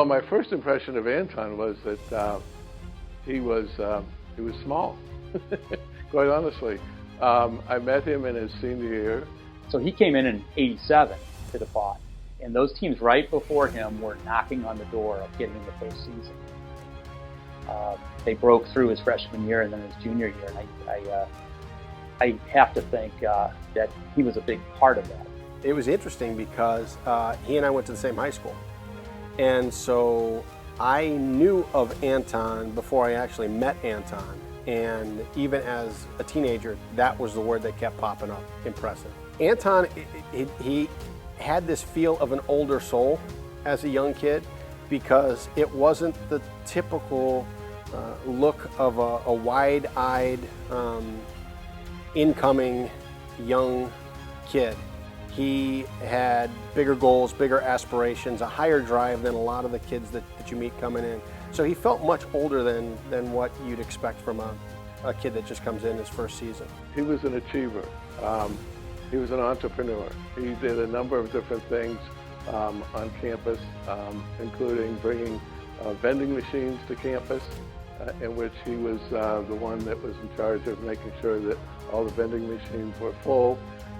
Well, my first impression of Anton was that he was small, quite honestly. I met him in his senior year. So he came in '87 to DePauw, and those teams right before him were knocking on the door of getting in the postseason. They broke through his freshman year and then his junior year, and I have to think that he was a big part of that. It was interesting because he and I went to the same high school. And so I knew of Anton before I actually met Anton. And even as a teenager, that was the word that kept popping up, impressive. Anton, he had this feel of an older soul as a young kid because it wasn't the typical look of a wide-eyed, incoming young kid. He had bigger goals, bigger aspirations, a higher drive than a lot of the kids that you meet coming in. So he felt much older than what you'd expect from a kid that just comes in his first season. He was an achiever. He was an entrepreneur. He did a number of different things on campus, including bringing vending machines to campus, in which he was the one that was in charge of making sure that all the vending machines were full.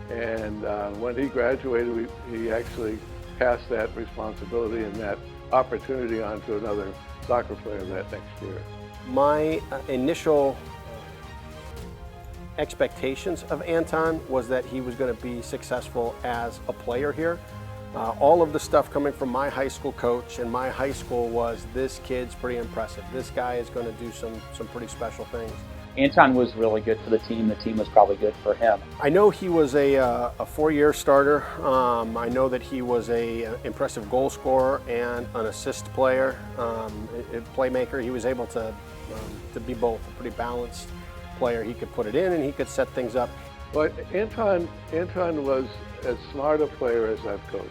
And when he graduated, he actually passed that responsibility and that opportunity on to another soccer player that next year. My initial expectations of Anton was that he was going to be successful as a player here. All of the stuff coming from my high school coach and my high school was, this kid's pretty impressive. This guy is going to do some pretty special things. Anton was really good for the team. The team was probably good for him. I know he was a four-year starter. I know that he was an impressive goal scorer and an assist player, a playmaker. He was able to be both, a pretty balanced player. He could put it in and he could set things up. But Anton was as smart a player as I've coached.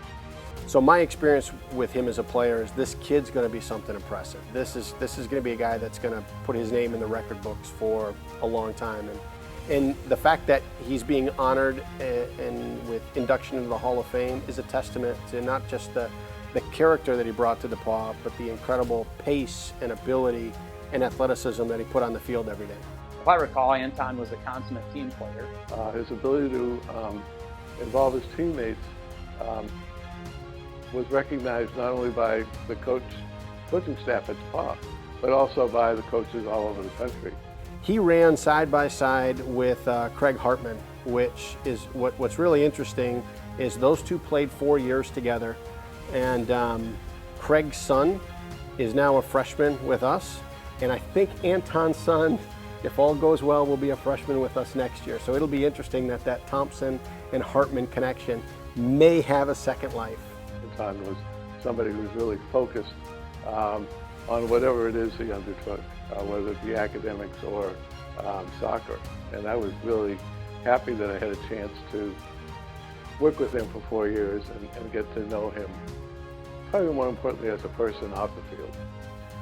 So my experience with him as a player is, this kid's going to be something impressive. This is going to be a guy that's going to put his name in the record books for a long time. And the fact that he's being honored and with induction into the Hall of Fame is a testament to not just the character that he brought to DePauw, but the incredible pace and ability and athleticism that he put on the field every day. If I recall, Anton was a consummate team player. His ability to involve his teammates was recognized not only by the coaching staff at DePauw, but also by the coaches all over the country. He ran side by side with Craig Hartman, which is what's really interesting is those two played 4 years together, and Craig's son is now a freshman with us, and I think Anton's son, if all goes well, will be a freshman with us next year. So it'll be interesting that Thompson and Hartman connection may have a second life. Anton was somebody who was really focused on whatever it is he undertook, whether it be academics or soccer. And I was really happy that I had a chance to work with him for 4 years and get to know him, probably more importantly as a person off the field.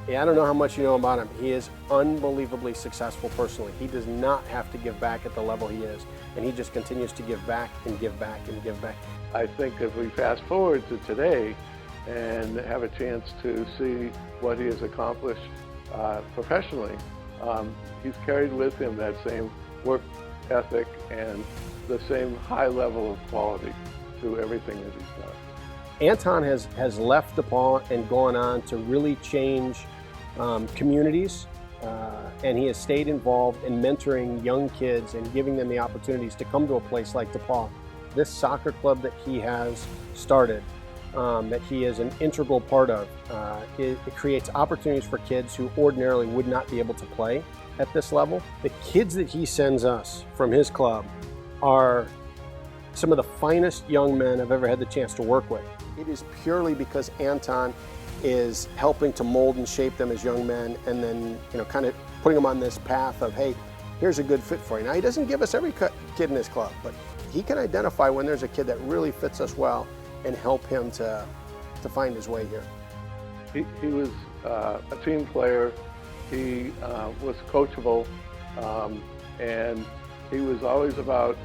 Yeah, I don't know how much you know about him. He is unbelievably successful personally. He does not have to give back at the level he is, and he just continues to give back and give back and give back. I think if we fast forward to today and have a chance to see what he has accomplished professionally, he's carried with him that same work ethic and the same high level of quality to everything that he's done. Anton has left DePauw and gone on to really change communities, and he has stayed involved in mentoring young kids and giving them the opportunities to come to a place like DePauw. This soccer club that he has started, that he is an integral part of, it creates opportunities for kids who ordinarily would not be able to play at this level. The kids that he sends us from his club are some of the finest young men I've ever had the chance to work with. It is purely because Anton is helping to mold and shape them as young men, and then kind of putting them on this path of, hey, here's a good fit for you. Now, he doesn't give us every kid in his club, but he can identify when there's a kid that really fits us well and help him to find his way here. He was a team player. He was coachable, and he was always about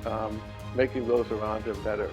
making those around him better.